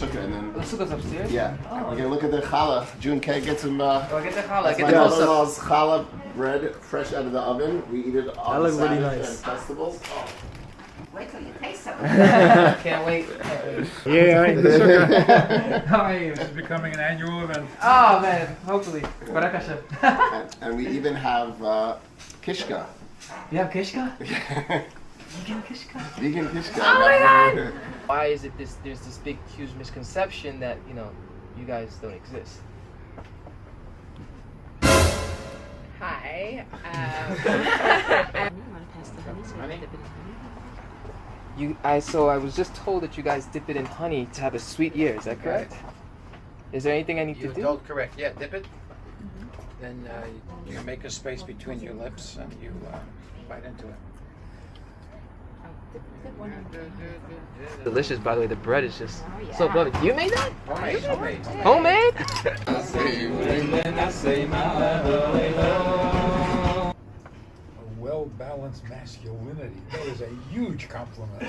Sukkot and then The Sukkot's upstairs? yeah. Oh. We're gonna look at the challah. June K gets some Get the challah, that's get my the close up. mother-in-law's challah bread fresh out of the oven. We eat it on looks really Saturdays nice. and festivals. Oh. Wait till you taste some. Can't wait. Yeah, How are you? It's becoming an annual event. Oh man, hopefully. Barakasha. And we even have kishka. You have kishka? Vegan kishka? Vegan kishka. Oh my god! Why is it there's this big huge misconception that, you guys don't exist? Hi. So I was just told that you guys dip it in honey to have a sweet year, is that correct? Is there anything I need to do? Don't correct. Yeah, dip it. Then you make a space between your lips and you bite into it. Delicious, by the way. The bread is just so good. You made that? Homemade. Homemade? A well-balanced masculinity. That is a huge compliment.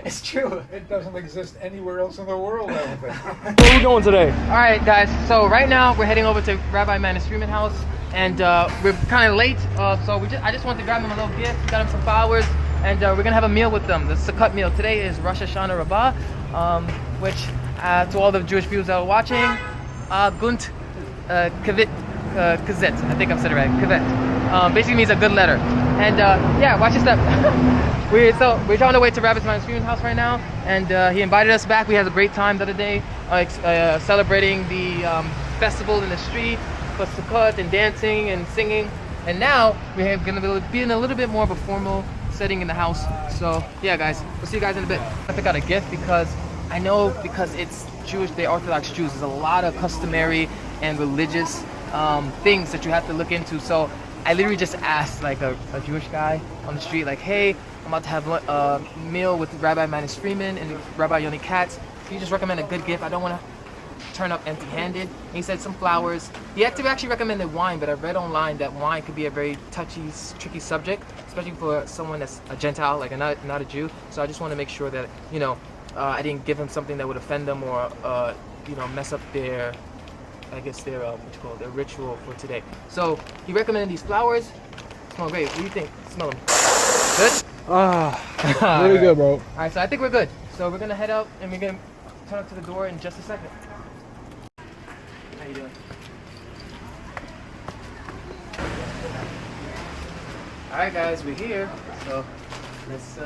It's true. It doesn't exist anywhere else in the world, I don't think. Where are we going today? All right, guys. So right now we're heading over to Rabbi Friedman's house, and we're kind of late. So I just wanted to grab him a little gift. Got him some flowers, and we're gonna have a meal with them. The Sukkot meal today is Rosh Hashanah Rabbah, which to all the Jewish viewers that are watching, Gunt Kavit Kazet. I think I've said it right. Kavit. Basically means a good letter. And yeah, watch your step. We're on our way to Rabbi Friedman's house right now, and he invited us back. We had a great time the other day, celebrating the festival in the street, plus Sukkot and dancing and singing. And now we're gonna be in a little bit more of a formal setting in the house. So yeah, guys, we'll see you guys in a bit. I pick out a gift because I know because it's Jewish, they're Orthodox Jews. There's a lot of customary and religious things that you have to look into. So I literally just asked like a Jewish guy on the street, like, hey, I'm about to have a meal with Rabbi Friedman and Rabbi Yoni Katz. Can you just recommend a good gift? I don't want to turn up empty-handed. And he said some flowers. He actually recommended wine, but I read online that wine could be a very touchy, tricky subject, especially for someone that's a Gentile, like not a Jew. So I just want to make sure that, I didn't give him something that would offend them or, mess up their, their their ritual for today. So he recommended these flowers. Smell great. What do you think? Smell them. Good? Really good, bro. Alright, so I think we're good. So we're gonna head out and we're gonna turn up to the door in just a second. How you doing? Alright guys, we're here. So let's see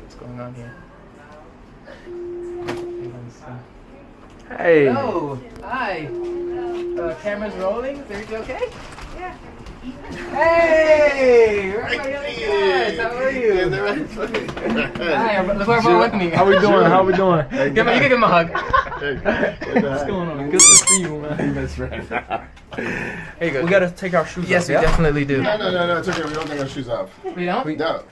what's going on here. Hey. Hello. Hi. Camera's rolling. Is everything okay? Yeah. Hey! Rabbi Yoni Katz, how are you? In the right place. Hi, look where everyone with me. How we doing? How we doing? You can give him a hug. What's going on? Good to see you, man. That's right. Here you go. We gotta take our shoes Yes, off. we Yeah? definitely do. No, it's okay. We don't take our shoes off. We don't? No.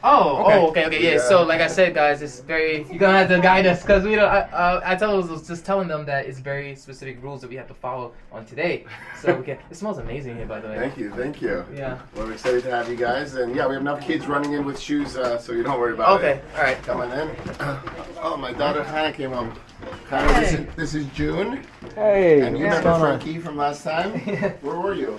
Okay, yeah. So, like I said, guys, it's very. You're gonna have to guide us because we don't. I was just telling them that it's very specific rules that we have to follow on today. So we can. It smells amazing here, by the way. Thank you. Yeah. Well, we're excited to have you guys, and yeah, we have enough kids running in with shoes, so you don't worry about it. Okay. All right. Come on in. Oh, my daughter Hannah came home. Hannah, Hey. this is June. Hey. And you what's remember going on? Frankie from last time? Where were you?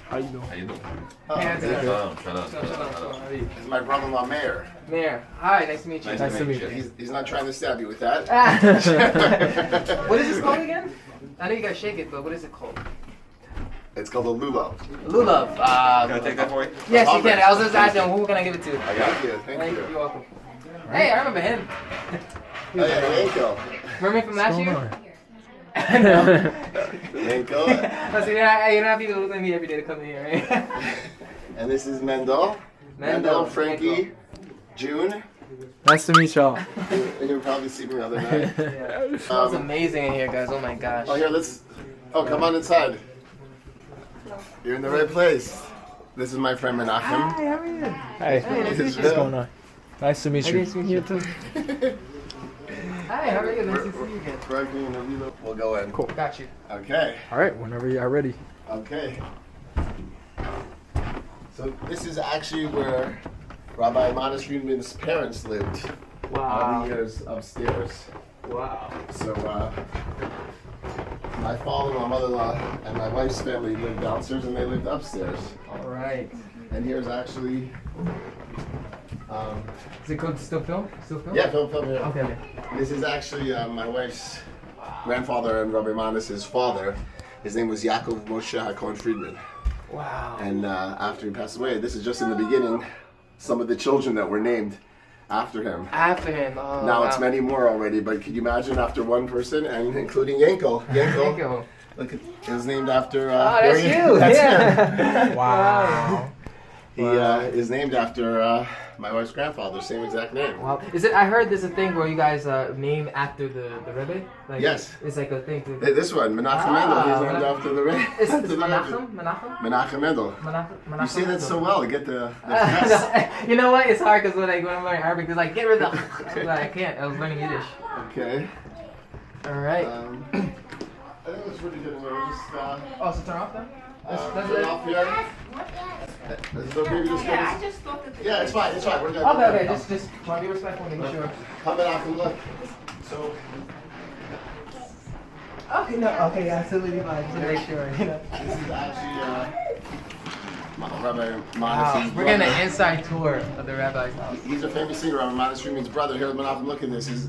How you doing? How you doing? Oh, Yeah, this Shalom, shalom, So, shalom. how are you? is my brother-in-law Mayor. Mayor. Hi, nice to meet you. Nice to meet you. He's not trying to stab you with that. What is this called again? I know you guys shake it, but what is it called? It's called a Lulav. Lulav. Can I take that for you? Yes, you can. I was just asking, who can I give it to? I got you. Thank you. You're welcome. Hey, I remember him. Oh, yeah, Yanko. Remember me from last What's going year? on? No. Yanko. Listen, you don't have people look like me every day to come in here, right? And this is Mendel. Mendel, Frankie, June. Nice to meet y'all. You'll probably see me the other night. Yeah. It smells amazing in here, guys. Oh my gosh. Oh, here, come on inside. You're in the right place. This is my friend Menachem. Hi, how are you? Hey. This is What's Bill. going on? Nice to meet you. Nice to meet you too. Hi, how are you? Nice to see you again. Frankie and Avila. We'll go in. Cool. Got you. Okay. All right, whenever you are ready. Okay. So this is actually where Rabbi Manis Friedman's parents lived. All the years upstairs. Wow. So my father, my mother-in-law, and my wife's family lived downstairs, and they lived upstairs. All right. And here's actually. Is it called still film? Still film? Yeah, film here. Okay. This is actually my wife's grandfather and Rabbi Manis's father. His name was Yaakov Moshe HaKohen Friedman. Wow. And after he passed away, this is just in the beginning, some of the children that were named after him. After him. Oh, Now wow. it's many more already, but can you imagine after one person, and including Yankel? Yankel. Look, it was named after. Oh, that's you. That's yeah. him. Wow. He is named after my wife's grandfather, same exact name. Wow. Is it? I heard there's a thing where you guys name after the Rebbe. Like, Yes. It's like a thing. This one, Menachem Mendel, he's named after the Rebbe. It's Menachem? Menachem? Menachem Mendel. Menachem You say that so well. You get the You know what? It's hard because when I'm learning Arabic, it's like, get rid of the... I can't. I was learning Yiddish. Okay. All right. I think it's pretty good. We're just So turn off then? turn it off here. Is it okay if we just go Yeah, I just thought that. Yeah, it's fine. It's fine. We're good. Okay. Just want to be respectful, making sure. Come in off and look. So. Okay, no. Okay, absolutely fine. Just to make sure, you know. This is actually Rabbi Manis's Wow. We're getting an inside tour of the rabbi's house. He's a famous singer, Rabbi Manis Friedman's brother. Here, Menachem, look at this. His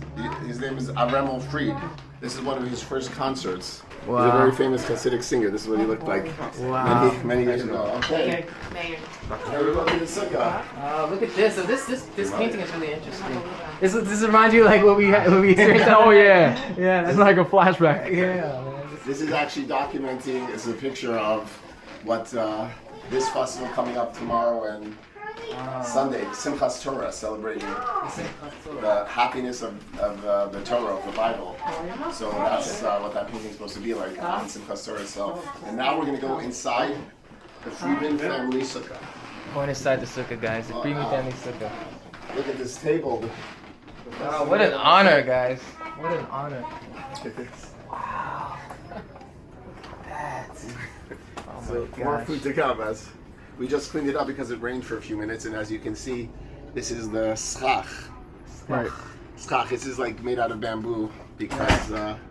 name is Aremel Fried. This is one of his first concerts. Wow. He's a very famous Hasidic singer. This is what he looked like many years ago. Okay. Mayor. Now we go to the sukkah. Look at this. So this painting is really interesting. This reminds you like what we experienced. Oh yeah, yeah. It's like a flashback. Yeah. Man. This is actually documenting. It's a picture of what this festival coming up tomorrow and Sunday, Simchas Torah, celebrating the happiness of the Torah, of the Bible. So that's what that painting is supposed to be like on Simchas Torah itself. And now we're going to go inside the Friedman family sukkah. Going inside the sukkah, guys. The Friedman family sukkah. Look at this table. Wow, what an honor, guys. What an honor. Look at this. Wow. That's... Oh So my more gosh. food to come as we just cleaned it up because it rained for a few minutes, and as you can see, this is the schach. Right. Schach. This is like made out of bamboo because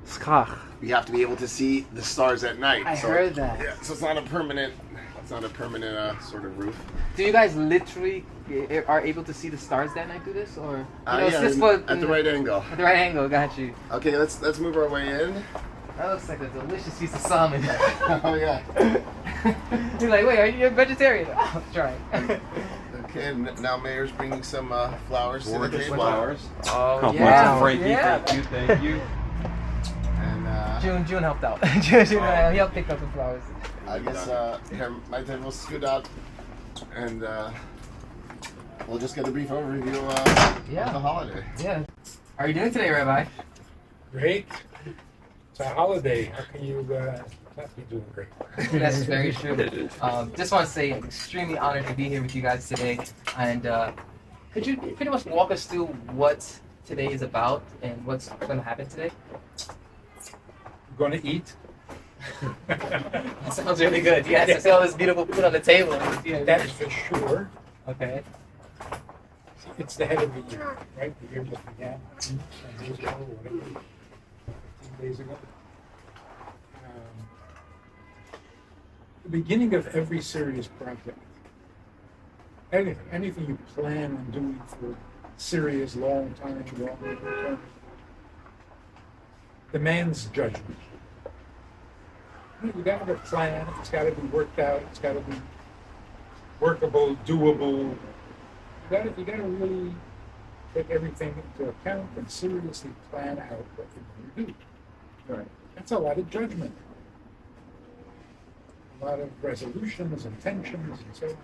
Schach. we have to be able to see the stars at night. I So, heard that. Yeah, so it's not a permanent. It's not a permanent sort of roof. Do you guys literally are able to see the stars that night through this, or it's Yeah, just for at the right angle. at the right angle? Got you. Okay, let's move our way in. That looks like a delicious piece of salmon. Oh yeah. He's like, wait, are you a vegetarian? Oh, try. Okay, and now Mayor's bringing some flowers to the Gorgeous table. flowers. Oh Compliments of Frankie. yeah. Thank you. And June helped out. June he helped pick up the flowers. I guess here, my table will scoot out, and we'll just get a brief overview of the holiday. Yeah. How are you doing today, Rabbi? Great. It's a holiday. How can you not be doing great? That's very true. Just want to say I'm extremely honored to be here with you guys today. And could you pretty much walk us through what today is about and what's going to happen today? You're going to eat? That sounds really good. Yes, I see all this beautiful food on the table. That is for sure. Okay. It's the head of the year, right? The year just began 10 days ago, or whatever, 10 days ago. The beginning of every serious project, anything you plan on doing for serious, long term, demands judgment. You got to have a plan. It's got to be worked out. It's got to be workable, doable. You got to really take everything into account and seriously plan out what you're going to do. Right. That's a lot of judgment, a lot of resolutions and tensions and so on.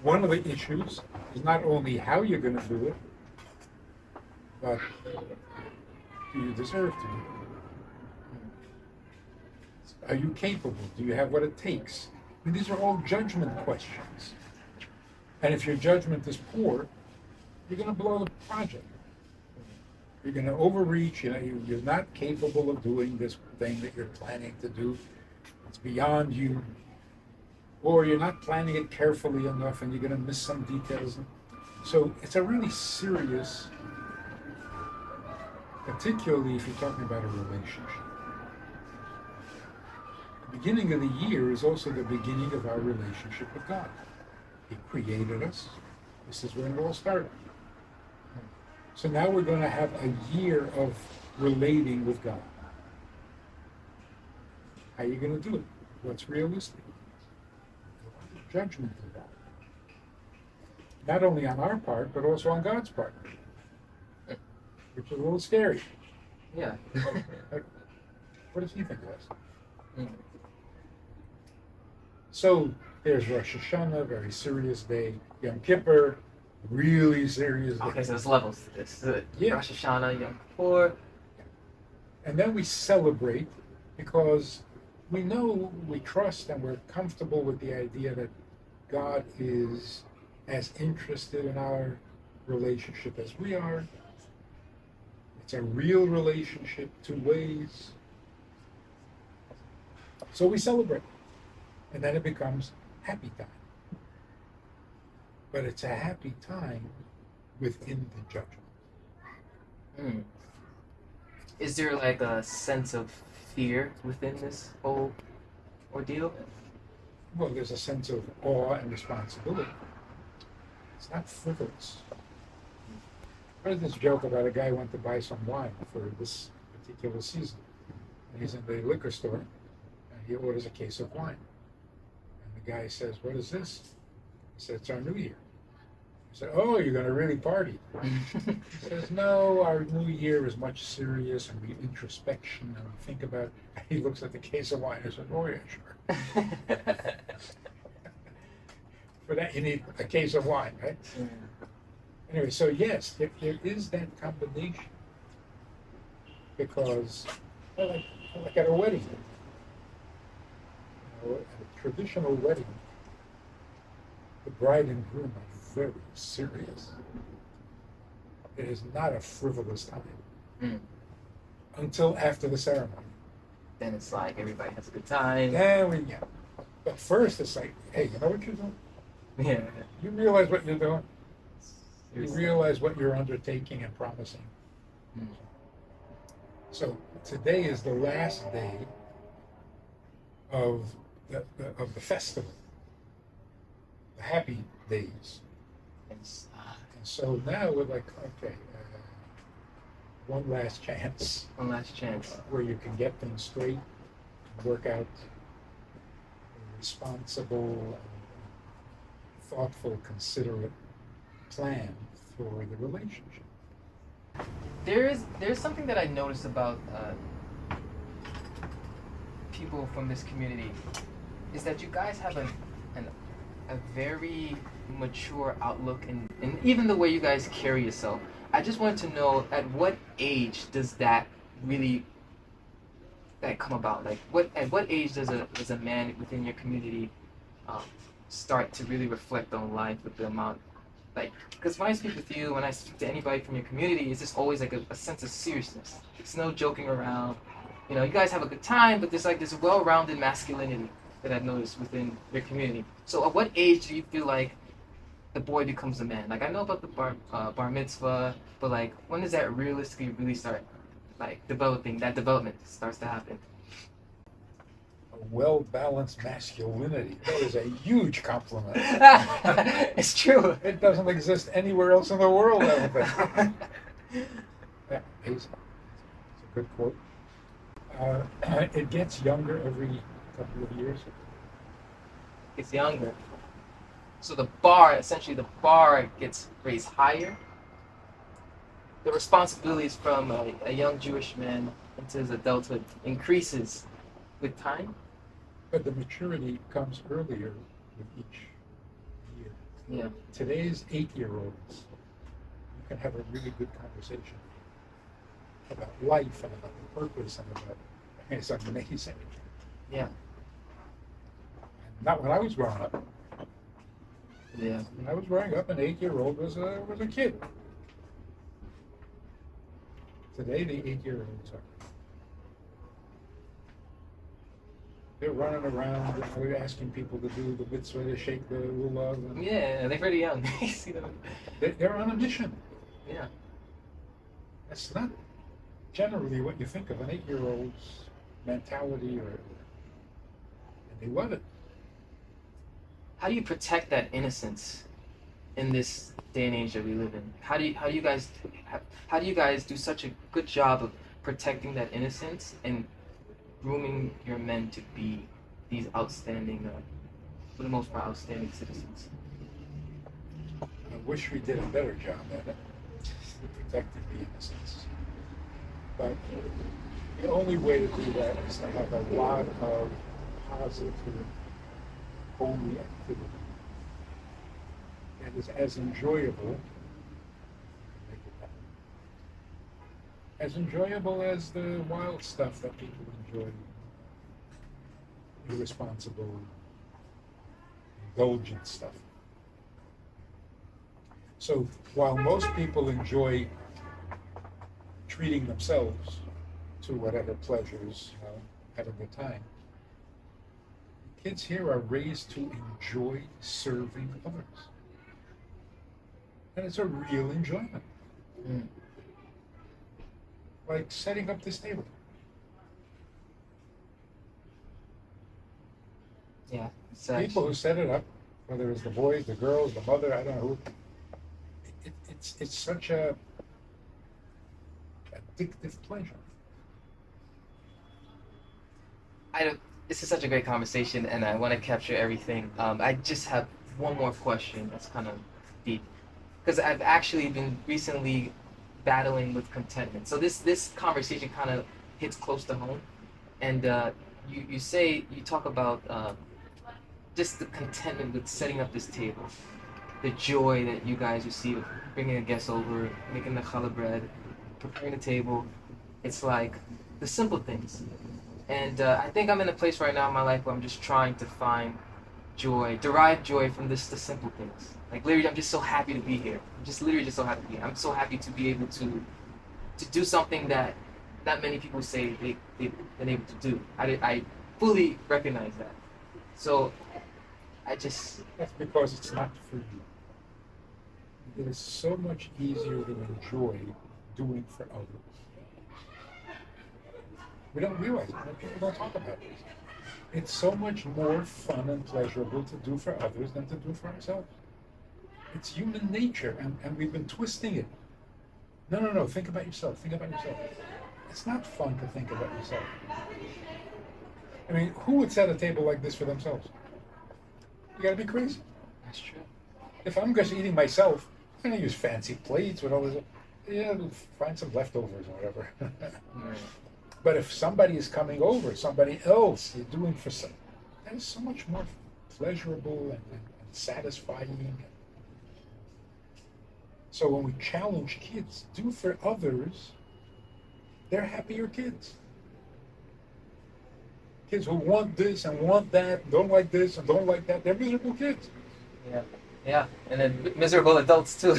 One of the issues is not only how you're going to do it, but do you deserve to do it? Are you capable? Do you have what it takes? And these are all judgment questions. And if your judgment is poor, you're going to blow the project. You're going to overreach. You're not capable of doing this thing that you're planning to do. it's beyond you, or you're not planning it carefully enough and you're going to miss some details. So it's a really serious, particularly if you're talking about a relationship. The beginning of the year is also the beginning of our relationship with God. He created us. This is where it all started. So now we're going to have a year of relating with God. How are you going to do it? What's realistic? Judgment of God. Not only on our part, but also on God's part. Which is a little scary. Yeah. Like, what does he think of us? So there's Rosh Hashanah, very serious day. Yom Kippur, really serious day. Okay, so there's levels to this. Yeah. Rosh Hashanah, Yom Kippur. And then we celebrate because we know, we trust, and we're comfortable with the idea that God is as interested in our relationship as we are. It's a real relationship, two ways. So we celebrate. And then it becomes happy time. But it's a happy time within the judgment. Is there like a sense of fear within this whole ordeal? Well, there's a sense of awe and responsibility. It's not frivolous. I heard this joke about a guy who went to buy some wine for this particular season. And he's in the liquor store, and he orders a case of wine. And the guy says, "What is this?" He said, "It's our New Year." He said, "Oh, you're going to really party?" He says, "No, our New Year is much serious, and we introspection, and we think about..." He looks at the case of wine and says, "Oh, yeah, sure." For that, you need a case of wine, right? Anyway, so yes, there is that combination. Because, like at a wedding, at a traditional wedding, the bride and groom are very serious. It is not a frivolous time until after the ceremony. Then it's like everybody has a good time. But first it's like, hey, you know what you're doing? Yeah. You realize what you're doing? You Seriously. realize what you're undertaking and promising. So today is the last day of the festival, the happy days. And so now we're like, okay, one last chance. One last chance. Where you can get things straight, work out a responsible, thoughtful, considerate plan for the relationship. There's something that I noticed about people from this community is that you guys have a very mature outlook and even the way you guys carry yourself. I just wanted to know, at what age does that really come about? Like, at what age does a man within your community start to really reflect on life with the amount, like, because when I speak with you, when I speak to anybody from your community, it's just always like a sense of seriousness. It's no joking around. You know, you guys have a good time, but there's like this well-rounded masculinity that I've noticed within your community. So at what age do you feel like the boy becomes a man? Like, I know about the bar mitzvah, but like, when does that realistically really start, like, development starts to happen? A well-balanced masculinity. That is a huge compliment. It's true. It doesn't exist anywhere else in the world, I don't think. Yeah, it's a good quote. It gets younger every couple of years. It's younger. So the bar gets raised higher. The responsibilities from a young Jewish man into his adulthood increases with time. But the maturity comes earlier with each year. Yeah. Today's 8-year-olds, you can have a really good conversation about life and about the purpose and about, it's amazing. Yeah. Not when I was growing up. Yeah. When I was growing up, an 8-year-old was a kid. Today, the 8-year-olds are They're running around, they're asking people to do the mitzvah, to shake the lulav. And Yeah, they're pretty young. You see them? they're on a mission. Yeah. That's not generally what you think of an 8-year-old's mentality, and they love it. How do you protect that innocence in this day and age that we live in? How do you guys do such a good job of protecting that innocence and grooming your men to be these outstanding, for the most part, outstanding citizens? I wish we did a better job at it, protecting the innocence. But the only way to do that is to have a lot of positive, holy activity. And is as enjoyable, as enjoyable as the wild stuff that people enjoy. Irresponsible, indulgent stuff. So while most people enjoy treating themselves to whatever pleasures, have a good time, kids here are raised to enjoy serving others. And it's a real enjoyment. Mm. Like setting up this table. Yeah. People who set it up, whether it's the boys, the girls, the mother, I don't know who, it's such a addictive pleasure. This is such a great conversation, and I want to capture everything. I just have one more question that's kind of deep, because I've actually been recently battling with contentment. So this conversation kind of hits close to home, and you talk about just the contentment with setting up this table, the joy that you guys receive of bringing a guest over, making the challah bread, preparing the table. It's like the simple things. And I think I'm in a place right now in my life where I'm just trying to find joy, derive joy from the simple things. Like literally, I'm just so happy to be here. I'm just literally just so happy to be here. I'm so happy to be able to do something that not many people say they've been able to do. I fully recognize that. So That's because it's not for you. It is so much easier to enjoy doing for others. We don't realize it. People don't talk about this. It's so much more fun and pleasurable to do for others than to do for ourselves. It's human nature, and we've been twisting it. No, think about yourself. Think about yourself. It's not fun to think about yourself. I mean, who would set a table like this for themselves? You gotta be crazy. that's true. If I'm just eating myself, I'm gonna use fancy plates with all this. Yeah, find some leftovers or whatever. Right. But if somebody is coming over, somebody else, you're doing for some, that is so much more pleasurable and satisfying. So when we challenge kids, do for others, they're happier kids. Kids who want this and want that, don't like this and don't like that, they're miserable kids. Yeah, and then miserable adults too.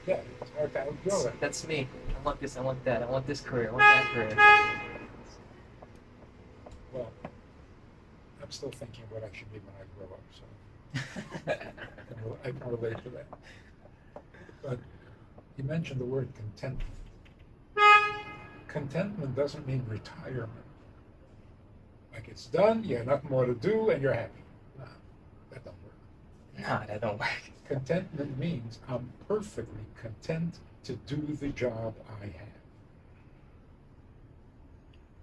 Yeah, it's hard to outgrow that. That's me. I want this, I want that, I want this career, I want that career. Well, I'm still thinking what I should be when I grow up, so I can relate to that. But you mentioned the word contentment. Contentment doesn't mean retirement. Like it's done, you have nothing more to do, and you're happy. Nah, that don't work. Nah, that don't work. Contentment means I'm perfectly content to do the job I have.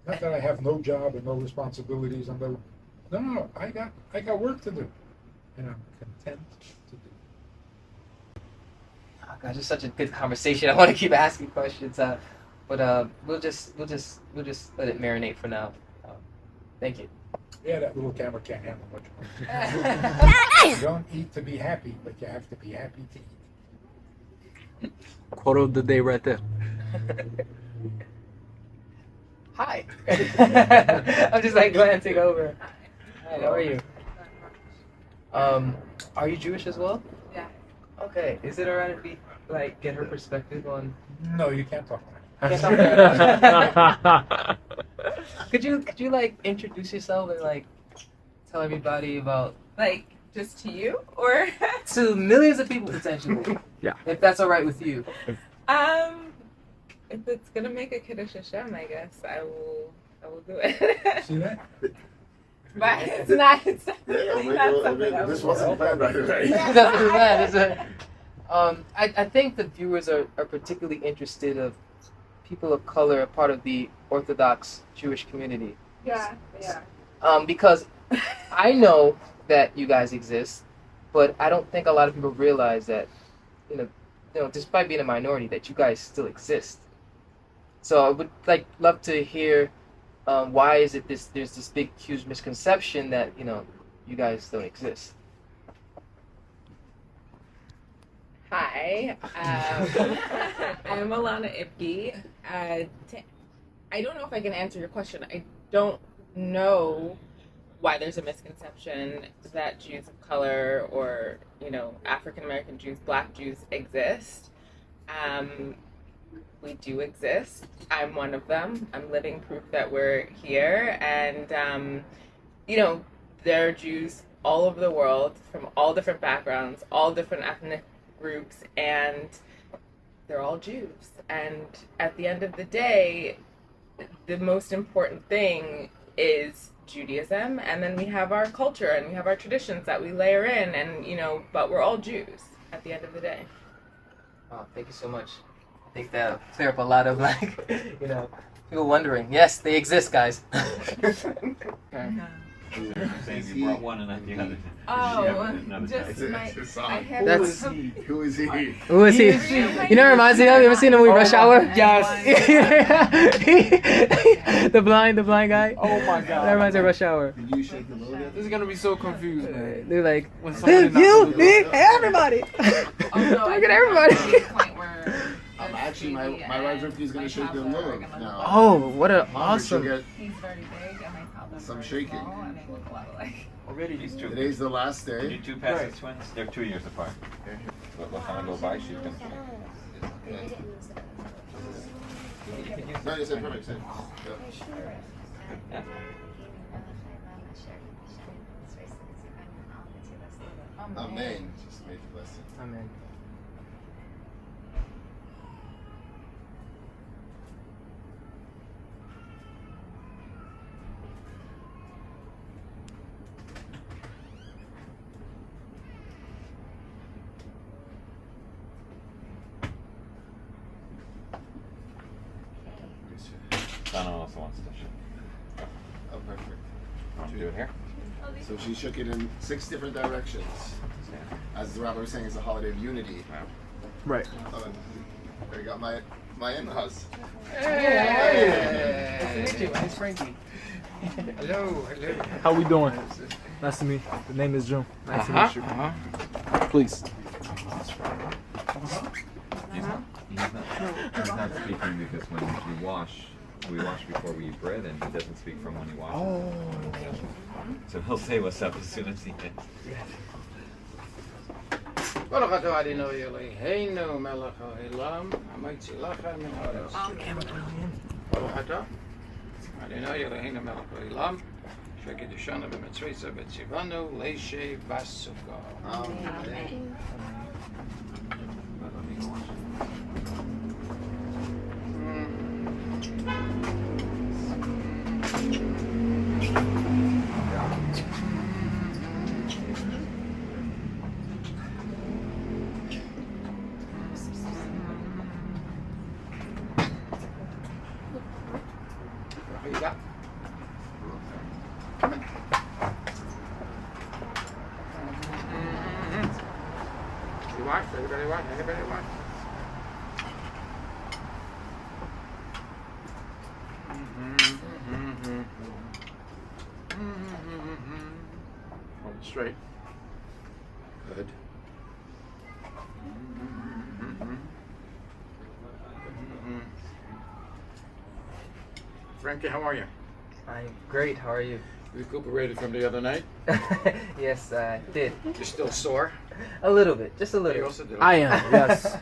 Not that I have no job and no responsibilities and no. I got work to do, and I'm content to do. Oh God, just such a good conversation. I want to keep asking questions, but we'll just let it marinate for now. Thank you. Yeah, that little camera can't handle much more. You don't eat to be happy, but you have to be happy to eat. Quote of the day right there. Hi. I'm just like glancing over. Hi, how are you? Are you Jewish as well? Yeah. Okay. Is it alright if we get her perspective on? No, you can't talk to her. Can't talk about that. Could you like introduce yourself and like tell everybody about Like, just to you, or? to millions of people potentially? Yeah. If that's all right with you. If it's gonna make a Kiddush Hashem, I guess I will do it. See that? But it's not. It's definitely not something I This would wasn't planned by the way. That's too bad. I think the viewers are particularly interested of people of color, a part of the Orthodox Jewish community. Yeah. Because I know that you guys exist, but I don't think a lot of people realize that, you know, despite being a minority, that you guys still exist. So I would love to hear why is it there's this big huge misconception that you guys don't exist. Hi, I'm Alana Ipke. I don't know if I can answer your question. I don't know why there's a misconception that Jews of color or African American Jews, Black Jews exist. We do exist. I'm one of them. I'm living proof that we're here, and there are Jews all over the world from all different backgrounds, all different ethnic groups, and they're all Jews. And at the end of the day, the most important thing is Judaism, and then we have our culture and we have our traditions that we layer in, and but we're all Jews at the end of the day. Oh, thank you so much. I think that'll clear up a lot of people wondering. Yes, they exist, guys. Saying you brought one and not the other. Just I have That's Who is he? who is he? You know what it reminds me of? You ever seen the movie Rush Hour? Yes. the blind guy. Oh my God. That reminds me of Rush Hour. Did you shake the logo? This is gonna be so confused, man. They're like, When somebody knocks you, on the me, door. everybody. Look at everybody. Actually, my wife Rifki is gonna shake the logo now. Oh, what an Mom, she'll awesome. get He's very big, and I tell them some very shaking. small, and they look a lot alike. Already these two. Today's the last You day. two Passive twins? They're 2 years apart. What time I go by, she's gonna No, you said perfect. Said. Yeah. Amen. Just made the blessing. Amen. Donna also wants to show. Oh, perfect. Want to do it here? So she shook it in 6 different directions. As the rabbi was saying, it's a holiday of unity. Right. There you got my in-laws. Hey. Nice to meet you. My name's Frankie. Hello. How we doing? Nice to meet you. The name is June. Nice to meet you. Please. He's not speaking because when we wash before we eat bread, and he doesn't speak from when he washes. Oh. So he'll say what's up as soon as he ends. Baruch atah Adonai Eloheinu melech haolam hamotzii lechem min haaretz. Baruch atah Adonai Eloheinu melech haolam shekiddushanu b'mitzvotav v'tzivanu leishev b'sukkah. Amen. What you got? You watch? Everybody watch? Everybody watch? Hold it straight. Good. Frankie, how are you? I'm great. How are you? Recuperated from the other night? Yes, I did. You're still sore? A little bit. Just a You little. also did. I am. Yes.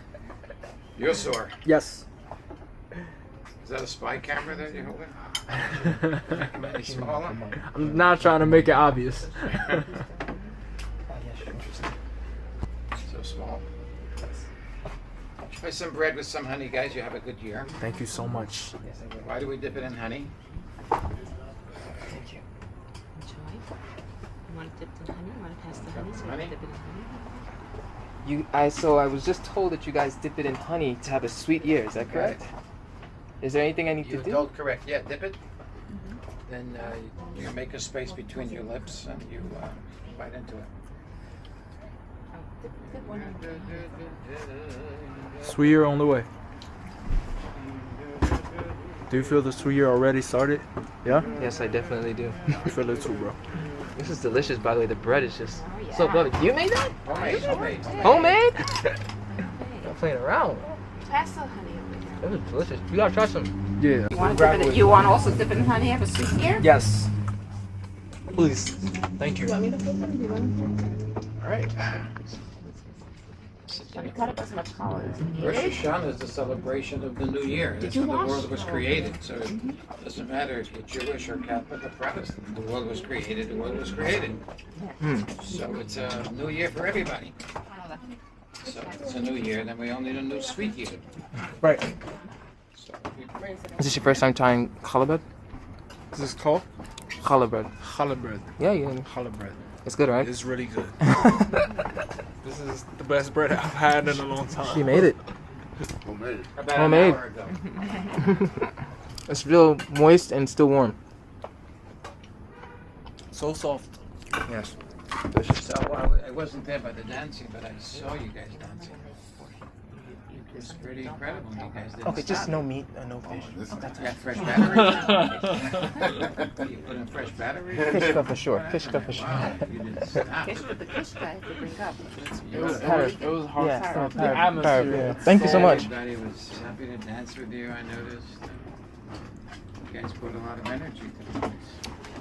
You're sore. Yes. Is that a spy camera that you're holding? Make them any smaller? I'm not trying to make it obvious. So small. Try some bread with some honey, guys. You have a good year. Thank you so much. Why do we dip it in honey? Thank you. Enjoy. You want it dipped in honey? You want to pass the honey? So Honey? you dip it in honey? So I was just told that you guys dip it in honey to have a sweet year. Is that correct? Is there anything I need You to do? don't correct. Yeah, dip it. Then you make a space between your lips and you bite into it. Dip one in. Sweet year on the way. Do you feel the sweet year already started? Yeah? Yes, I definitely do. I feel it too, bro. This is delicious, by the way. The bread is just Oh, yeah. so lovely. You made that? Homemade, homemade. Homemade? Not playing around. Pass the honey over here. That was delicious. You gotta try some. Yeah. You want to dip it? You want to also dip it in honey? Have a sweet year? Yes. Please. Thank you. You want me to put them? Do you want to? All right. Let me cut up as much challah as you Rosh need. Hashanah is the celebration of the new year. That's you when the wash? world was created. So it doesn't matter if you're Jewish or Catholic or Protestant. The world was created. The world was created. So it's a new year for everybody. So if it's a new year, then we all need a new sweet year. Right. So Is this your first time trying challah bread? This is called Challah bread. challah bread. Yeah. Challah bread. It's good, right? It's really good. This is the best bread I've had in a long time. She made it. Homemade. about Homemade. an hour ago. It's real moist and still warm. So soft. Yes. So I wasn't there by the dancing, but I saw you guys dancing. It was pretty incredible. You guys didn't Okay, just stop. no meat and no fish. This is You got fresh batteries? You put in fresh batteries? Fish cup for sure. Fish cup for sure. Wow, you didn't stop. Fish with the fish guy to bring up. It was hard. It was hard. Yeah, The atmosphere. yeah. Thank you so much. Everybody was happy to dance with you, I noticed. You guys put a lot of energy to the place.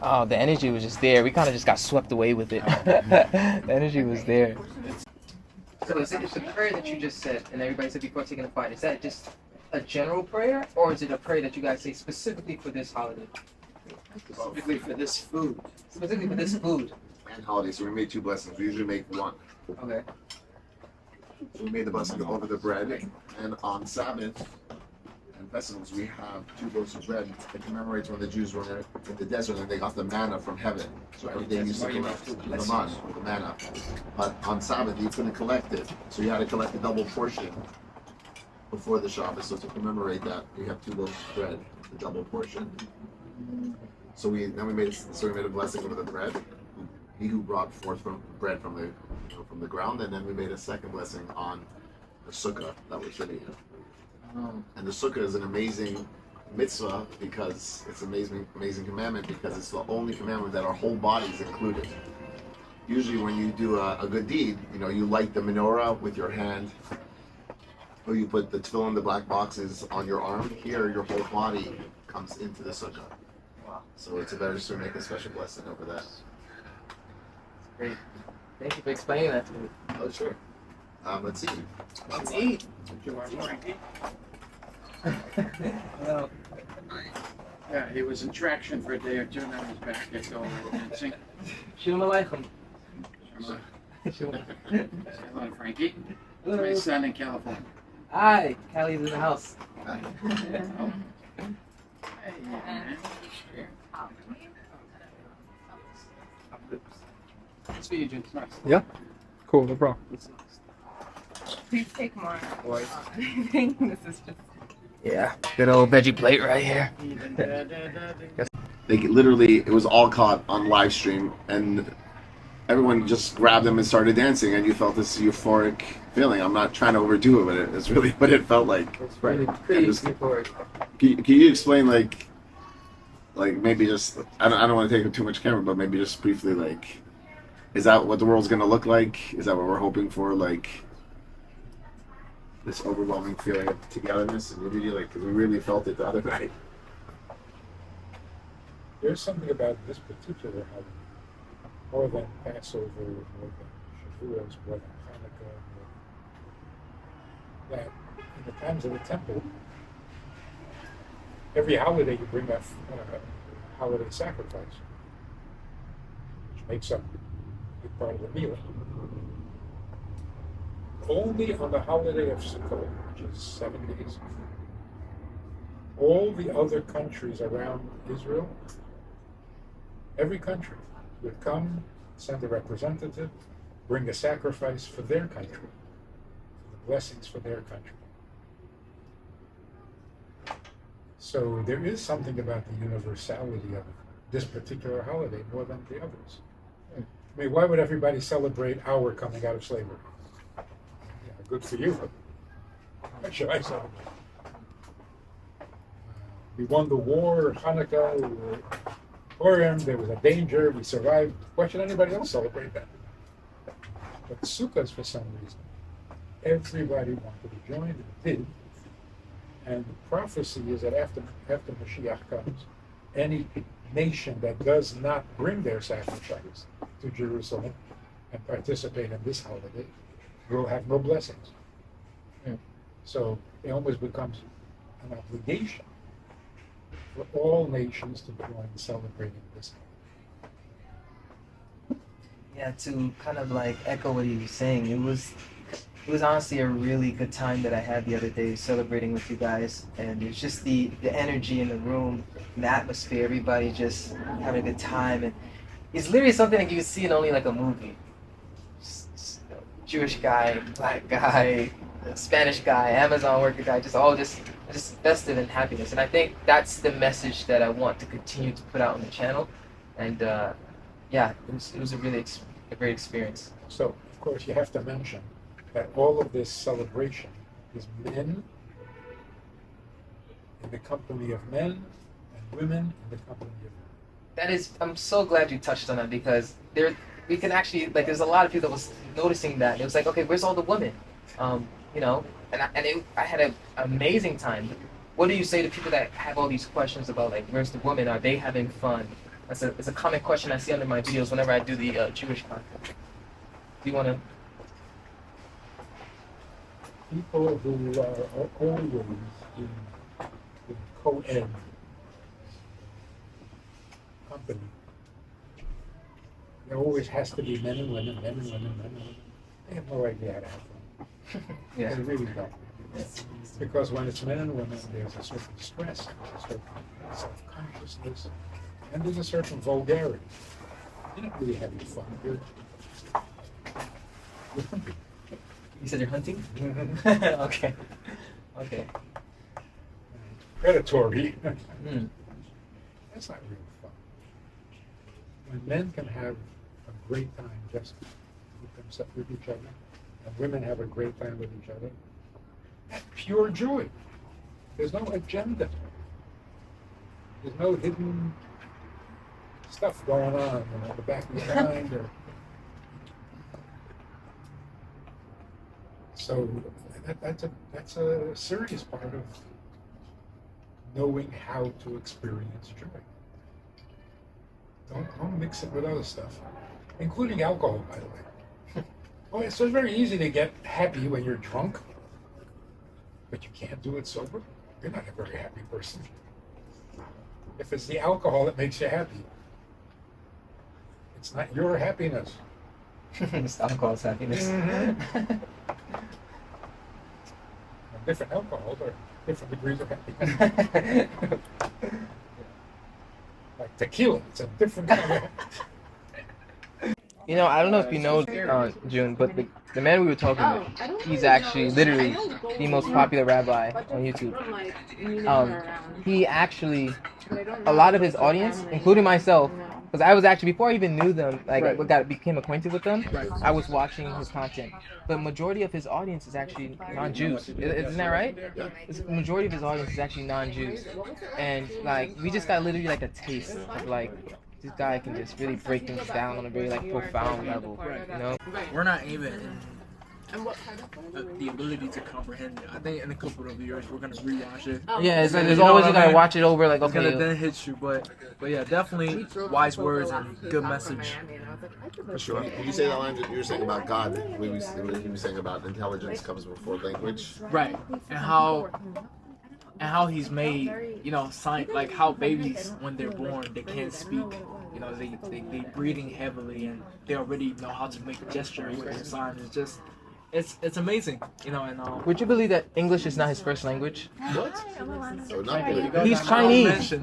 Oh, the energy was just there. We kind of just got swept away with it. The energy was there. So is it the prayer that you just said, and everybody said before taking the fight, is that just a general prayer, or is it a prayer that you guys say specifically for this holiday? Specifically for this food. Specifically for this food. and holiday, so we made 2 blessings. We usually make 1. Okay. So we made the blessing over the bread, and on Sabbath and festivals we have 2 loaves of bread. It commemorates when the Jews were in the desert and they got the manna from heaven. So every day used to collect the manna. But on Sabbath you couldn't collect it, so you had to collect a double portion before the Shabbos. So to commemorate that, we have 2 loaves of bread, a double portion. So we made a blessing over the bread. He who brought forth bread from the ground, and then we made a second blessing on the sukkah that we're sitting in. And the sukkah is an amazing mitzvah because it's an amazing commandment because it's the only commandment that our whole body is included. Usually, when you do a good deed, you light the menorah with your hand, or you put the tefillin, the black boxes on your arm. Here, your whole body comes into the sukkah. So it's better to make a special blessing over that. Great. Thank you for explaining that to me. Oh, sure. Let's eat. Let's eat. Well, Yeah, he was in traction for a day or 2, now he's back at going dancing. Shalom Aleichem. Say hello to Frankie. My son in California. Hi, Callie's in the house. Hey, man. It's for you, Jim. Yeah? Cool, no problem. Please take more. I think this is just. Yeah, good old veggie plate right here. It was all caught on live stream, and everyone just grabbed them and started dancing, and you felt this euphoric feeling. I'm not trying to overdo it, but it's really what it felt like. It's really And pretty just- euphoric. Can you explain, like maybe just, I don't want to take up too much camera, but maybe just briefly, is that what the world's going to look like? Is that what we're hoping for? This overwhelming feeling of togetherness and unity, because we really felt it the other night. There's something about this particular holiday, more than Passover, more than Shavuos, more than Hanukkah, that in the times of the temple, every holiday you bring a holiday sacrifice, which makes up a big part of the meal. Only on the holiday of Sukkot, which is 7 days, all the other countries around Israel, every country would come, send a representative, bring a sacrifice for their country, for the blessings for their country. So there is something about the universality of this particular holiday more than the others. I mean, why would everybody celebrate our coming out of slavery? Yeah, good for you, but why should I celebrate? We won the war, Hanukkah, we were Purim, there was a danger, we survived. Why should anybody else celebrate that? But Sukkot, for some reason, everybody wanted to join, and did. And the prophecy is that after Mashiach comes, any nation that does not bring their sacrifice to Jerusalem and participate in this holiday will have no blessings. So it almost becomes an obligation for all nations to join celebrating this holiday. Yeah, to kind of like echo what he was saying, it was honestly a really good time that I had the other day celebrating with you guys, and it's just the energy in the room, the atmosphere, everybody just having a good time, and it's literally something that you would see in only like a movie. Jewish guy, black guy, Spanish guy, Amazon worker guy, just festive and happiness, and I think that's the message that I want to continue to put out on the channel, and yeah, it was a really a great experience. So, of course, you have to mention that all of this celebration is men in the company of men and women in the company of men. That is, I'm so glad you touched on that, because we can actually, like, there's a lot of people that was noticing that. It was like, okay, where's all the women? You know, and I had an amazing time. What do you say to people that have all these questions about, like, where's the women? Are they having fun? It's a common question I see under my videos whenever I do the Jewish content. Do you want to? People who are always in co-ed company, there always has to be men and women, men and women, men and women. They have no idea how to have fun. Yeah. They really don't. Because when it's men and women, there's a certain stress, there's a certain self-consciousness, and there's a certain vulgarity. You're not really having fun. You're hungry. You said you're hunting? Okay. Okay. Predatory. That's not real fun. When men can have a great time just with each other, and women have a great time with each other, that's pure joy. There's no agenda. There's no hidden stuff going on in the back of your mind. So that's a serious part of knowing how to experience joy. Don't mix it with other stuff, including alcohol, by the way. Well, so it's very easy to get happy when you're drunk, but you can't do it sober. You're not a very happy person. If it's the alcohol that makes you happy, it's not your happiness. It's alcohol's happiness. Different alcohols are different degrees of happiness. Like tequila, it's a different kind of happiness. You know, I don't know if you know, June, but the man we were talking with, he's actually literally the most popular rabbi on YouTube. He actually, a lot of his audience, including myself, because I was actually, before I even knew them, like became acquainted with them, I was watching his content. But majority of his audience is actually non-Jews. Isn't that right? The majority of his audience is actually non-Jews. And like, we just got literally like a taste of like, this guy can just really break things down on a very like profound level, you know? We're not even the ability to comprehend it. I think in a couple of years we're gonna rewatch it. Yeah, it's like, there's always you gotta watch it over, like, okay. It's gonna then hit you, but yeah, definitely wise words and good message. For sure. Did you say that line that you were saying about God? He was saying about intelligence comes before language. Right, and how and how he's made, sign like how babies when they're born they can't speak. They breathing heavily and they already know how to make gestures and signs. It's amazing, and Would you believe that English is not his first language? What? So not really. He's Chinese.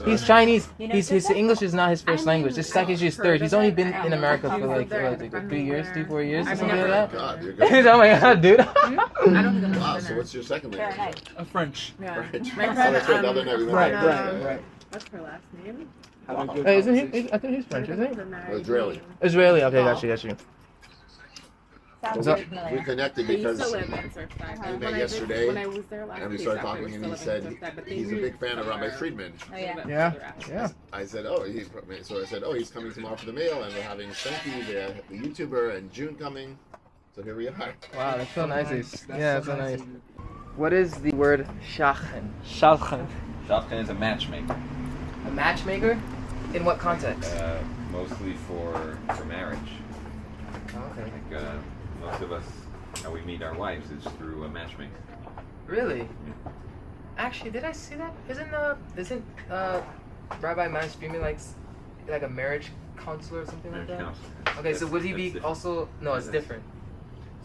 He's Chinese. His English is not his first language. This is actually his third. He's only been in America for like 3 years, 4 years, or something like that. God, you're good. Oh my god, dude. Wow, so what's your second language? French. French. Oh, that's right, the other night we went Right. What's her last name? Hey, isn't he? I think he's French, isn't he? Israeli. Israeli. Okay, got you. We connected because He met yesterday, when I was there last and we week, started that talking, was and he still said living but they he's a moved big fan of Rabbi Friedman. Yeah. I said, he's coming tomorrow for the meal, and we're having Senki, the YouTuber, and June coming. So here we are. Wow, that's so nice. That's so nice. What is the word shachen? Shalchen. Shotgun is a matchmaker. A matchmaker? In what context? Mostly for marriage. Okay. Like most of us, how we meet our wives is through a matchmaker. Really? Actually, did I see that? Isn't Rabbi Manis Friedman like a marriage counselor or something like Marriage that? counselor. Okay, so would he That's be different. also? No, it's That's- different.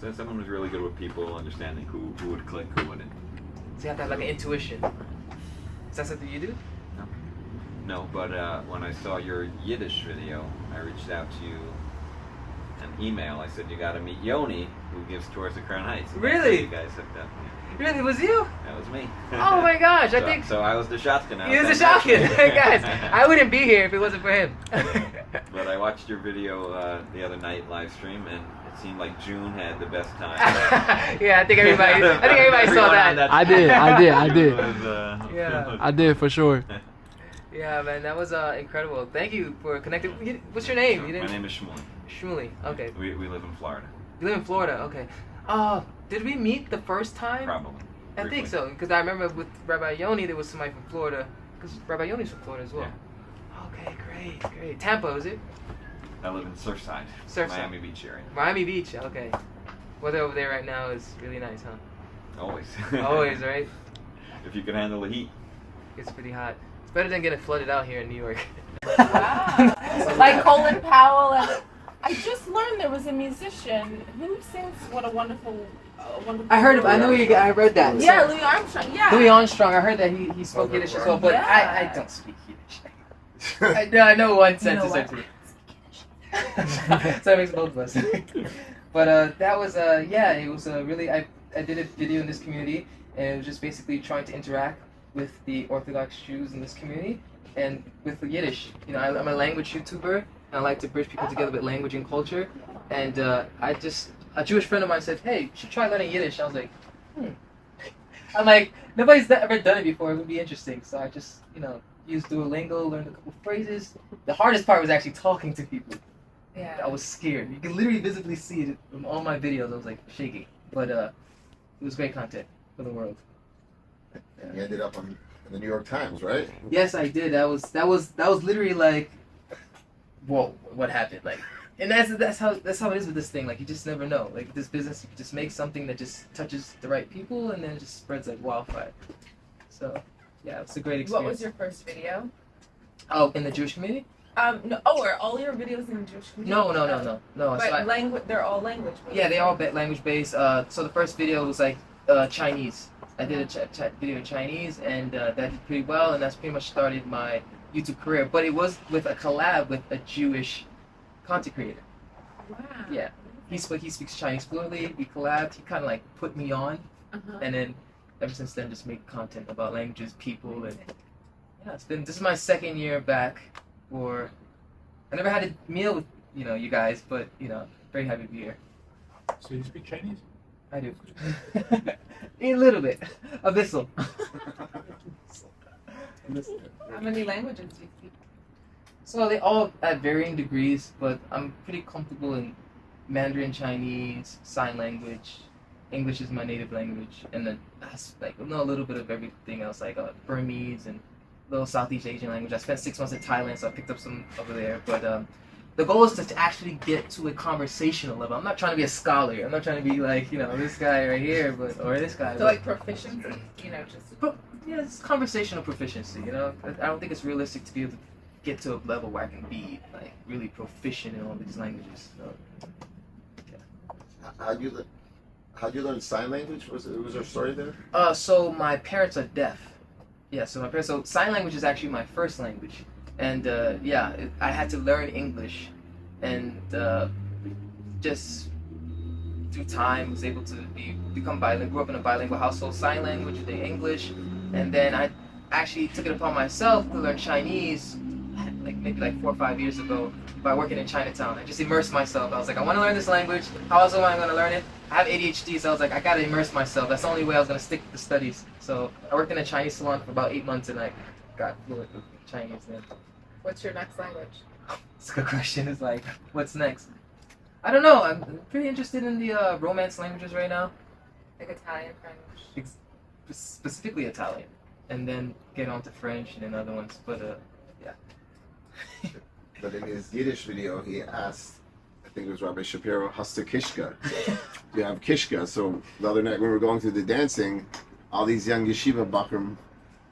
So someone who's really good with people, understanding who would click, who wouldn't. So you have to have like an intuition. Is that something you do? No, but when I saw your Yiddish video, I reached out to you an email. I said, you got to meet Yoni, who gives tours at Crown Heights. And that's how Really? you guys hooked up. Really? It was you? That was me. Oh my gosh! I So- think So I was the shotgun. he was a shotgun, guys. I wouldn't be here if it wasn't for him. But I watched your video the other night live stream, and it seemed like June had the best time. Yeah, I think everybody saw Everyone on that. I did. Was, Yeah. I did for sure. Yeah, man, that was incredible. Thank you for connecting. What's your name? You My didn't. name is Shmuley. Shmuley. Okay. We live in Florida. You live in Florida. Okay. Did we meet the first time? Probably. I think Briefly. so, because I remember with Rabbi Yoni there was somebody from Florida, because Rabbi Yoni's from Florida as well. Okay, great. Tampa, is it? I live in Surfside, Surfside. Miami Beach area. Miami Beach. Okay. Weather over there right now is really nice, huh? Always. Always, right? If you can handle the heat. It's pretty hot. It's better than getting flooded out here in New York. Like Colin Powell. And I just learned there was a musician who sings "What a Wonderful." I heard. I know you. I read that. Yeah, Louis Armstrong. Yeah. Louis Armstrong. I heard that he spoke Yiddish as well, but Yeah. I don't speak Yiddish. I know one sentence or two. So that makes both of us. But that was it was really I did a video in this community, and it was just basically trying to interact with the Orthodox Jews in this community and with the Yiddish. I'm a language YouTuber, and I like to bridge people together with language and culture. And a Jewish friend of mine said, "Hey, you should try learning Yiddish." I was like, I'm like, nobody's ever done it before. It would be interesting. So I just, used Duolingo, learned a couple phrases. The hardest part was actually talking to people. Yeah. I was scared. You can literally visibly see it from all my videos. I was like shaking, but it was great content for the world. You ended up in the New York Times, right? Yes, I did. That was literally like, whoa, what happened? Like, and that's how it is with this thing. Like, you just never know. Like this business, you just make something that just touches the right people, and then it just spreads like wildfire. So, yeah, it's a great experience. What was your first video? Oh, in the Jewish community? No. Oh, are all your videos in the Jewish community? No. But So language, they're all language based. yeah, they all language based. So the first video was like Chinese. I did a video in Chinese, and that did pretty well, and that's pretty much started my YouTube career. But it was with a collab with a Jewish content creator. Wow. Yeah, he speaks Chinese fluently. We collabed. He kind of like put me on, and then ever since then, just make content about languages, people, and yeah, this is my second year back. I never had a meal with you guys, but very happy to be here. So you speak Chinese? I do. A little bit. Abyssal. How many languages do you speak? So they all at varying degrees, but I'm pretty comfortable in Mandarin, Chinese, sign language. English is my native language, and then I know a little bit of everything else, like Burmese and little Southeast Asian language. I spent 6 months in Thailand, so I picked up some over there. But the goal is to actually get to a conversational level. I'm not trying to be a scholar. I'm not trying to be like this guy right here, or this guy. So like proficiency, just. yeah, it's conversational proficiency. You know, I don't think it's realistic to be able to get to a level where I can be like really proficient in all these languages. So, How'd you learn sign language? Was there a story there? So my parents are deaf. Yeah, so sign language is actually my first language, and I had to learn English, and just through time was able to become bilingual. Grew up in a bilingual household, sign language, the English, and then I actually took it upon myself to learn Chinese, maybe 4 or 5 years ago by working in Chinatown. I just immersed myself. I was like, I want to learn this language. How else am I going to learn it? I have ADHD, so I was like, I got to immerse myself. That's the only way I was going to stick to the studies. So I worked in a Chinese salon for about 8 months, and I got fluent with Chinese then. What's your next language? It's a good question. It's like, what's next? I don't know. I'm pretty interested in the Romance languages right now. Like Italian, French? Specifically Italian. And then get on to French and then other ones. But, yeah. But in his Yiddish video, he asked, I think it was Rabbi Shapiro, Hasta Kishka. Do you have Kishka? So the other night when we were going through the dancing, all these young yeshiva bakrim,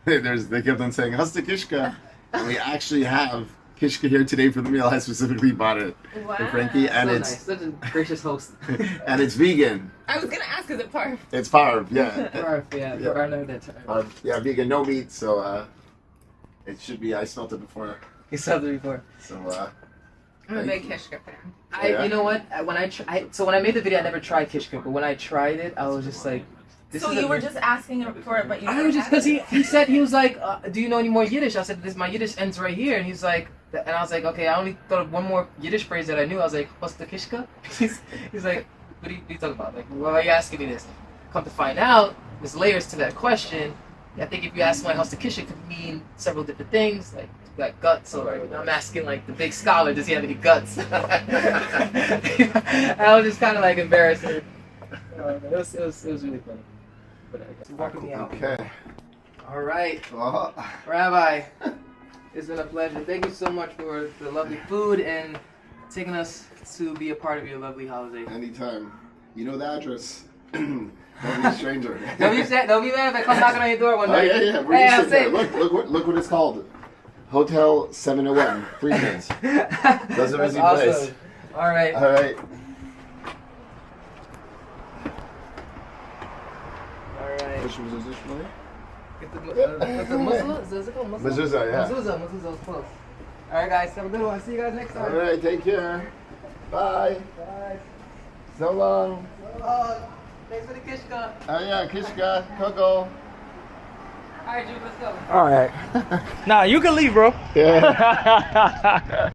they kept on saying Hasta Kishka. And we actually have Kishka here today for the meal. I specifically bought it for Frankie. And so it's nice. Such a gracious host. and it's vegan. I was going to ask, is it parv? It's parv, yeah. Parv, yeah. Yeah. I know that term. Yeah, vegan, no meat, so it should be, I smelled it before. You saw it before. So, I'm a big Kishka fan. Yeah. You know what? When I made the video, I never tried kishka, but when I tried it, I was just like, this So is you were just asking for it, but you I never was just had because it. he said, he was like, do you know any more Yiddish? I said, my Yiddish ends right here, and he's like, and I was like, okay, I only thought of one more Yiddish phrase that I knew. I was like, what's the kishka? He's like, what are you talking about? Like, why are you asking me this? Come to find out, there's layers to that question. I think if you ask my hasta kishka, it could mean several different things, like you got guts, or I'm asking like the big scholar, does he have any guts? I was just kind of like embarrassed. It was really funny. Walking me out. okay. All right, Oh. Rabbi, it's been a pleasure. Thank you so much for the lovely food and taking us to be a part of your lovely holiday. Anytime. You know the address. Don't be a stranger. Don't be mad if I come knocking on your door one Oh, night. yeah. We're Hey, just I'll sitting say. there. Look what it's called. Hotel 701, Friedman's. That's a busy awesome. place. All right. All right. Which was this one? Get the mezuzah? Is it called mezuzah? Mezuzah, yeah. Mezuzah was close. All right, guys. Have a good one. See you guys next time. All right, take care. Bye. Bye. So long. Thanks for the kishka. Oh yeah, Kishka, Coco. All right, Jude, let's go. All right. Nah, you can leave, bro. Yeah.